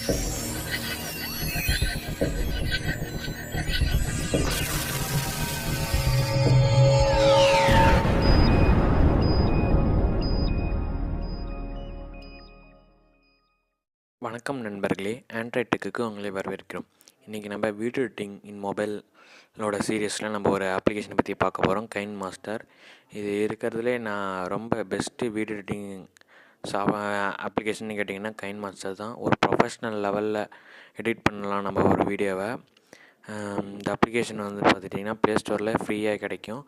வணக்கம் நண்பர்களே, ஆண்ட்ராய்ட் டெக்குக்கு உங்களை வரவேற்கிறோம். இன்றைக்கி நம்ம வீடியோ எடிட்டிங் இன் மொபைலோட சீரியஸில் நம்ம ஒரு அப்ளிகேஷனை பற்றி பார்க்க போகிறோம், கைன் மாஸ்டர். இது இருக்கிறதுலே நான் ரொம்ப பெஸ்ட்டு வீடியோ எடிட்டிங் அப்ளிகேஷன் கேட்டிங்கன்னா கைன் மாஸ்டர் தான். ஒரு ப்ரொஃபஷ்னல் லெவலில் எடிட் பண்ணலாம் நம்ம ஒரு வீடியோவை. இந்த அப்ளிகேஷன் வந்து பார்த்துட்டிங்கன்னா ப்ளே ஸ்டோரில் ஃப்ரீயாக கிடைக்கும்.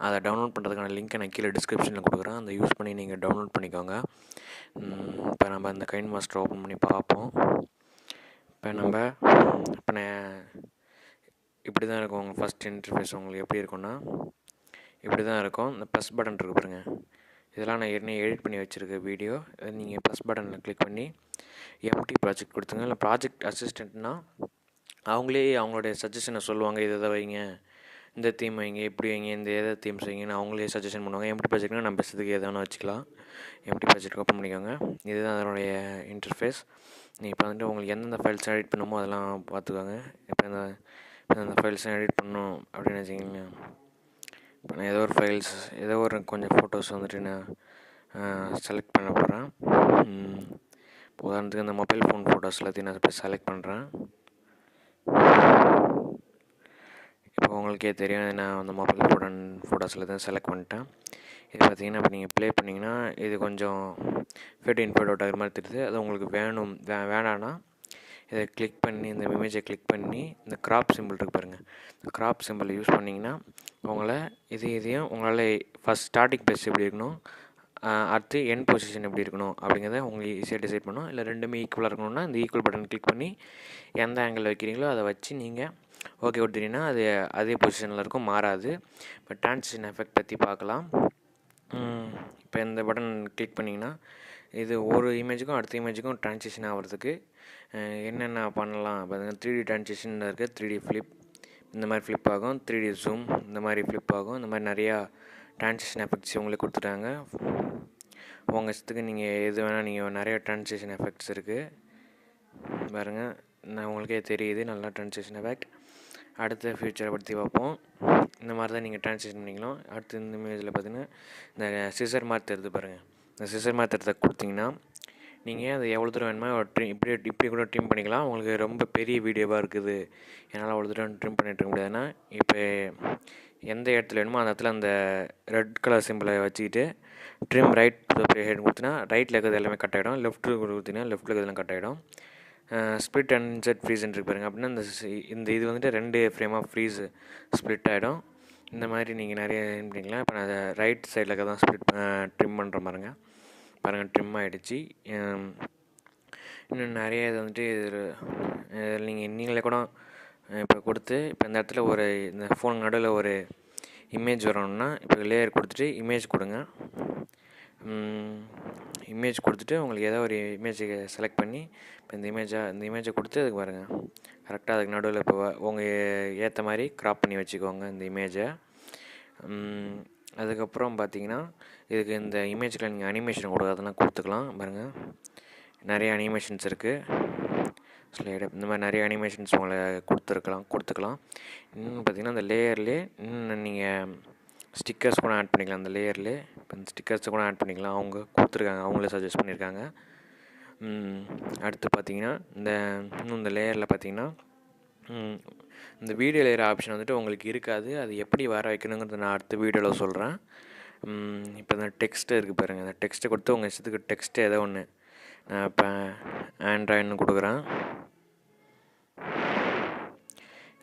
அதை டவுன்லோட் பண்ணுறதுக்கான லிங்க்கை நான் கீழே டிஸ்கிரிப்ஷனில் கொடுக்குறேன். அதை யூஸ் பண்ணி நீங்கள் டவுன்லோட் பண்ணிக்கோங்க. இப்போ நம்ம இந்த கைன் மாஸ்டர் ஓப்பன் பண்ணி பார்ப்போம். இப்போ நான் இப்படி தான் இருக்கும். உங்கள் ஃபஸ்ட் இன்டர்ஃபேஸ் உங்களுக்கு எப்படி இருக்கும்னா இப்படி தான் இருக்கும். இந்த ப்ளஸ் பட்டன் இருக்குது பாருங்க, இதெல்லாம் நான் ஏற்கனவே எடிட் பண்ணி வச்சுருக்க வீடியோ. நீங்கள் ப்ளஸ் பட்டனில் கிளிக் பண்ணி எம்டி ப்ராஜெக்ட் கொடுத்துங்க. இல்லை ப்ராஜெக்ட் அசிஸ்டண்ட்னால் அவங்களே அவங்களுடைய சஜஷனை சொல்லுவாங்க. இதை வைங்க, இந்த தீம் வைங்க, இப்படி வைங்க, இந்த எதை தீம்ஸ் வைங்கன்னு அவங்களே சஜஷன் பண்ணுவாங்க. எம்டி ப்ராஜெக்ட்னால் நம்ம பெஸ்ட்டுக்கு எதை வேணால் வச்சுக்கலாம். எம்டி ப்ராஜெக்ட் ஓப்பன் பண்ணிக்கோங்க. இதுதான் அதனுடைய இன்டர்ஃபேஸ். இப்போ வந்துட்டு உங்களுக்கு எந்தெந்த ஃபைல்ஸ் எடிட் பண்ணணுமோ அதெல்லாம் பார்த்துக்கோங்க. இப்போ இந்த ஃபைல்ஸ்லாம் எடிட் பண்ணணும் அப்படின்னு வச்சிக்கிங்க. இப்போ நான் ஏதோ ஒரு கொஞ்சம் ஃபோட்டோஸ் வந்துட்டு நான் செலக்ட் பண்ண போகிறேன். உதாரணத்துக்கு இந்த மொபைல் ஃபோன் ஃபோட்டோஸ் எல்லாத்தையும் நான் இப்போ செலக்ட் பண்ணுறேன். இப்போ உங்களுக்கே தெரியும், நான் அந்த மொபைல் ஃபோட்டோஸில் தான் செலக்ட் பண்ணிட்டேன். இது பார்த்திங்கன்னா இப்போ நீங்கள் ப்ளே பண்ணிங்கன்னா இது கொஞ்சம் ஃபேட் இன் ஃபேட் அவுட் ஆகிற மாதிரி தெரியுது. அது உங்களுக்கு வேணான்னா இதை கிளிக் பண்ணி இந்த இமேஜை கிளிக் பண்ணி இந்த க்ராப் சிம்பிள் இருக்குது பாருங்கள், இந்த க்ராப் சிம்பிள் யூஸ் பண்ணிங்கன்னா உங்களை இதையும் உங்களால் ஃபஸ்ட் ஸ்டார்டிங் பேஸ் எப்படி இருக்கணும், அடுத்து எண்ட் பொசிஷன் எப்படி இருக்கணும் அப்படிங்கிறத உங்களுக்கு ஈஸியாக டிசைட் பண்ணணும். இல்லை ரெண்டுமே ஈக்குவலாக இருக்கணும்னா இந்த ஈக்குவல் பட்டன் கிளிக் பண்ணி எந்த ஆங்கிள் வைக்கிறீங்களோ அதை வச்சு நீங்கள் ஓகே கொடுத்துட்டீங்கன்னா அது அதே பொசிஷனில் இருக்கும், மாறாது. இப்போ ட்ரான்சிஷன் எஃபெக்ட் பற்றி பார்க்கலாம். இப்போ இந்த பட்டன் கிளிக் பண்ணிங்கன்னா இது ஒரு இமேஜுக்கும் அடுத்த இமேஜுக்கும் ட்ரான்சிஷன் ஆகிறதுக்கு என்னென்ன பண்ணலாம். இப்போ 3D ட்ரான்சிஷன் இருக்குது, 3D ஃப்ளிப் இந்த மாதிரி ஃப்ளிப் ஆகும், 3D ஜூம் இந்த மாதிரி ஃப்ளிப் ஆகும். இந்த மாதிரி நிறையா ட்ரான்சிஷன் எஃபெக்ட்ஸ் உங்களுக்கு கொடுத்துட்டாங்க. உங்கள் இஷ்டத்துக்கு நீங்கள் எது வேணால் நீங்கள் நிறையா ட்ரான்சிஷன் எஃபெக்ட்ஸ் இருக்குது பாருங்கள். நான் உங்களுக்கே தெரியுது நல்லா ட்ரான்சிஷன் எஃபெக்ட். அடுத்த ஃபியூச்சரை பற்றி பார்ப்போம். இந்த மாதிரி தான் நீங்கள் ட்ரான்ஸ்லேஷன் பண்ணிக்கலாம். அடுத்து இந்த இமேஜில் பார்த்தீங்கன்னா இந்த சிசர் மார்க் தருது பாருங்கள். இந்த சிசர் மார்க் தரத்தை கொடுத்தீங்கன்னா நீங்கள் அதை எவ்வளோ தூரம் வேணுமோ இப்படி கூட ட்ரிம் பண்ணிக்கலாம். உங்களுக்கு ரொம்ப பெரிய வீடியோவாக இருக்குது, என்னால் அவ்வளோ தூரம் ட்ரிம் பண்ணிட்டு இருக்க முடியாதுன்னா இப்போ எந்த இடத்துல வேணுமோ அந்த இடத்துல அந்த ரெட் கலர் சிம்பிளை வச்சுக்கிட்டு ட்ரிம் ரைட் ஹெட் கொடுத்தீங்கன்னா ரைட்டில் இருக்கிறது எல்லாமே கட் ஆகிடும், லெஃப்ட்டு கொடுத்தீங்கன்னா லெஃப்ட்டில் இருக்கிறதுலாம் கட் ஆகிடும். ஸ்ப்ளிட் அண்ட் இன்செட் ஃப்ரீஸ்ன்னு இருக்கு பாருங்க. அப்படின்னா இந்த இது வந்துட்டு 2 ஃப்ரேம் ஆஃப் ஃப்ரீஸ் ஸ்ப்ளிட் ஆகிடும். இந்த மாதிரி நீங்கள் நிறைய பண்ணிக்கலாம். இப்போ நான் அதை ரைட் சைடில் இருக்க தான் ட்ரிம் பண்ணுற பாருங்க. ட்ரிம் ஆகிடுச்சு. இன்னும் நிறைய இது வந்துட்டு இதில் நீங்களே கூட இப்போ கொடுத்து இப்போ இந்த இடத்துல இந்த ஃபோன் நடுவில் ஒரு இமேஜ் வரணும்னா இப்போ லேயர் கொடுத்துட்டு இமேஜ் கொடுங்க. இமேஜ் கொடுத்துட்டு உங்களுக்கு ஏதோ ஒரு இமேஜை செலக்ட் பண்ணி இப்போ இந்த இமேஜை கொடுத்து அதுக்கு பாருங்கள் கரெக்டாக அதுக்கு நடுவில் இப்போ உங்கள் ஏற்ற மாதிரி க்ராப் பண்ணி வச்சுக்கோங்க இந்த இமேஜை. அதுக்கப்புறம் பார்த்தீங்கன்னா இதுக்கு இந்த இமேஜில் நீங்கள் அனிமேஷன் கொடுக்காதெல்லாம் கொடுத்துக்கலாம் பாருங்கள். நிறைய அனிமேஷன்ஸ் இருக்குது, ஸ்லைடு இந்த மாதிரி நிறைய அனிமேஷன்ஸ் உங்களை கொடுத்துக்கலாம். இன்னும் பார்த்தீங்கன்னா அந்த லேயர்லேயே இன்னும் நீங்கள் ஸ்டிக்கர்ஸ் கூட ஆட் பண்ணிக்கலாம். அந்த லேயர்லேயே இப்போ இந்த ஸ்டிக்கர்ஸை கூட ஆட் பண்ணிக்கலாம், அவங்க கொடுத்துருக்காங்க, அவங்களே சஜஸ்ட் பண்ணியிருக்காங்க. அடுத்து பார்த்தீங்கன்னா இந்த லேயரில் பார்த்தீங்கன்னா இந்த வீடியோ லேயர் ஆப்ஷன் வந்துட்டு உங்களுக்கு இருக்காது. அது எப்படி வர வைக்கணுங்கிறத நான் அடுத்த வீடியோவில் சொல்கிறேன். இப்போ இந்த டெக்ஸ்ட்டு இருக்குது பாருங்கள், அந்த டெக்ஸ்ட்டை கொடுத்து உங்கள் இஷ்டத்துக்கு டெக்ஸ்ட்டு ஏதோ ஒன்று நான் இப்போ ஆண்ட்ராய்டுன்னு கொடுக்குறேன்.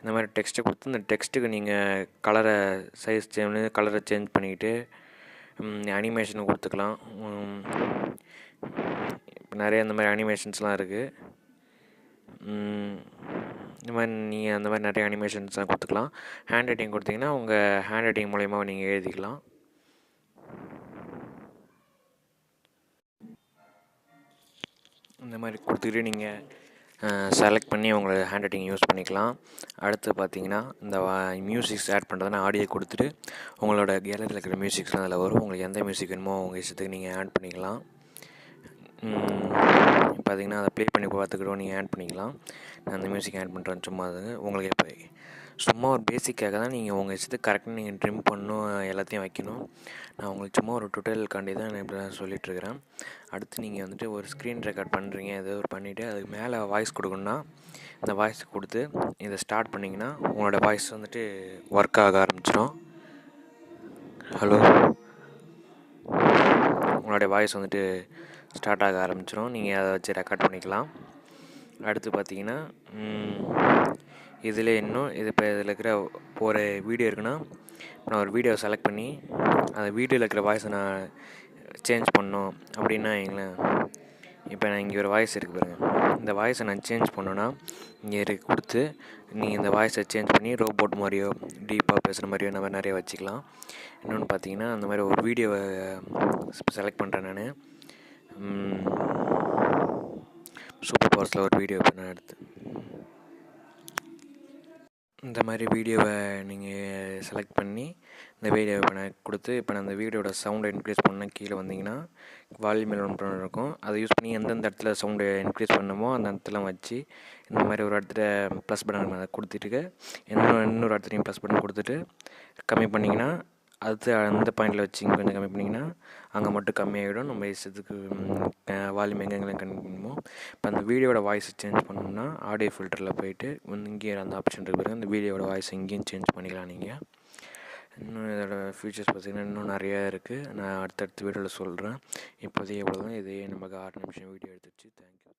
இந்த மாதிரி டெக்ஸ்ட்டை கொடுத்து இந்த டெக்ஸ்ட்டுக்கு நீங்கள் கலரை சேஞ்ச் பண்ணிக்கிட்டு அனிமேஷன் கொடுத்துக்கலாம். இப்போ நிறைய இந்த மாதிரி அனிமேஷன்ஸ்லாம் இருக்குது. இந்த மாதிரி நீங்கள் அந்த மாதிரி நிறைய அனிமேஷன்ஸ்லாம் கொடுத்துக்கலாம். ஹேண்ட் ரைட்டிங் கொடுத்தீங்கன்னா உங்கள் ஹேண்ட் ரைட்டிங் மூலயமா நீங்கள் எழுதிக்கலாம். இந்த மாதிரி கொடுத்துக்கிட்டு நீங்கள் செலக்ட் பண்ணி உங்களோட ஹேண்ட் ரைட்டிங் யூஸ் பண்ணிக்கலாம். அடுத்து பார்த்தீங்கன்னா இந்த மியூசிக்ஸ் ஆட் பண்ணுறதுனா ஆடியோ கொடுத்துட்டு உங்களோட கேலரியில் இருக்கிற மியூசிக்ஸ்லாம் அதில் வரும். உங்களுக்கு எந்த மியூசிக் வேணுமோ உங்கள் இஷ்டத்துக்கு நீங்கள் ஆட் பண்ணிக்கலாம். இப்போ பார்த்தீங்கன்னா அதை ப்ளே பண்ணி பார்த்துக்கிட்டோம் நீங்கள் ஆட் பண்ணிக்கலாம். நான் அந்த மியூசிக் ஆட் பண்ணுறேன் சும்மா. அது உங்களுக்கு இப்போ சும்மா ஒரு பேசிக்காக தான் நீங்கள் உங்கள் இஷ்டத்துக்கு கரெக்டாக நீங்கள் ட்ரிம் பண்ணணும், எல்லாத்தையும் வைக்கணும். நான் உங்களுக்கு சும்மா ஒரு டுட்டோரியலுக்காண்டி தான் நான் இப்படி தான் சொல்லிகிட்ருக்கிறேன். அடுத்து நீங்கள் வந்துட்டு ஒரு ஸ்க்ரீன் ரெக்கார்ட் பண்ணுறீங்க, ஏதோ ஒரு பண்ணிவிட்டு அதுக்கு மேலே வாய்ஸ் கொடுக்கணுன்னா இந்த வாய்ஸ் கொடுத்து இதை ஸ்டார்ட் பண்ணிங்கன்னா உங்களோட வாய்ஸ் வந்துட்டு ஒர்க் ஆக ஆரம்பிச்சிடும். ஹலோ, உங்களுடைய வாய்ஸ் வந்துட்டு ஸ்டார்ட் ஆக ஆரம்பிச்சிடும். நீங்கள் அதை வச்சு ரெக்கார்ட் பண்ணிக்கலாம். அடுத்து பார்த்தீங்கன்னா இதில் இன்னும் இப்போ இதில் இருக்கிற ஒரு வீடியோ இருக்குன்னா நான் ஒரு வீடியோவை செலக்ட் பண்ணி அந்த வீடியோவில் இருக்கிற வாய்ஸை நான் சேஞ்ச் பண்ணணும் அப்படின்னா வைங்களேன். இப்போ நான் இங்கே ஒரு வாய்ஸ் இருக்குது பாருங்கள், இந்த வாய்ஸை நான் சேஞ்ச் பண்ணோன்னா இங்கே கொடுத்து நீங்கள் இந்த வாய்ஸை சேஞ்ச் பண்ணி ரோபோட் மாதிரியோ டீப்பாக பேசுகிற மாதிரியோ இந்த மாதிரி நிறைய வச்சுக்கலாம். இன்னொன்று பார்த்தீங்கன்னா அந்த மாதிரி ஒரு வீடியோவை செலக்ட் பண்ணுறேன் நான். சூப்பர் பவர்ஸில் ஒரு வீடியோ இப்போ நான் எடுத்து இந்த மாதிரி வீடியோவை நீங்கள் செலக்ட் பண்ணி இந்த வீடியோவை இப்போ நான் கொடுத்து இப்போ நான் அந்த வீடியோட சவுண்டை இன்க்ரீஸ் பண்ணால் கீழே வந்தீங்கன்னா வால்யூம் ஒன்று இருக்கும். அதை யூஸ் பண்ணி எந்தெந்த இடத்துல சவுண்டை இன்க்ரீஸ் பண்ணணுமோ அந்த இடத்துல வச்சு இந்த மாதிரி ஒரு இடத்துல ப்ளஸ் பட்டன் அதை கொடுத்துட்டு இன்னொரு இடத்துலையும் ப்ளஸ் பட்டன் கொடுத்துட்டு கம்மி பண்ணிங்கன்னா அது அந்த பாயிண்டில் வச்சு இங்கே கொஞ்சம் கம்மி பண்ணிங்கன்னா அங்கே மட்டும் கம்மியாகிடும். நம்ம இஷ்டத்துக்கு வால்யூம் எங்கெங்கெல்லாம் கம்மி பண்ணுமோ. இப்போ அந்த வீடியோட வாய்ஸ் சேஞ்ச் பண்ணோம்னா ஆடியோ ஃபில்டரில் போயிட்டு இங்கே அந்த ஆப்ஷன் இருக்குது, அந்த வீடியோட வாய்ஸ் இங்கேயும் சேஞ்ச் பண்ணிக்கலாம் நீங்கள். இன்னும் இதோட ஃபீச்சர்ஸ் பார்த்திங்கன்னா இன்னும் நிறையா இருக்குது. நான் அடுத்தடுத்த வீடியோவில் சொல்கிறேன். இப்போதைக்கு எவ்வளோ தான், இதே நமக்கு 6 நிமிஷம் வீடியோ எடுத்துச்சு. தேங்க்யூ.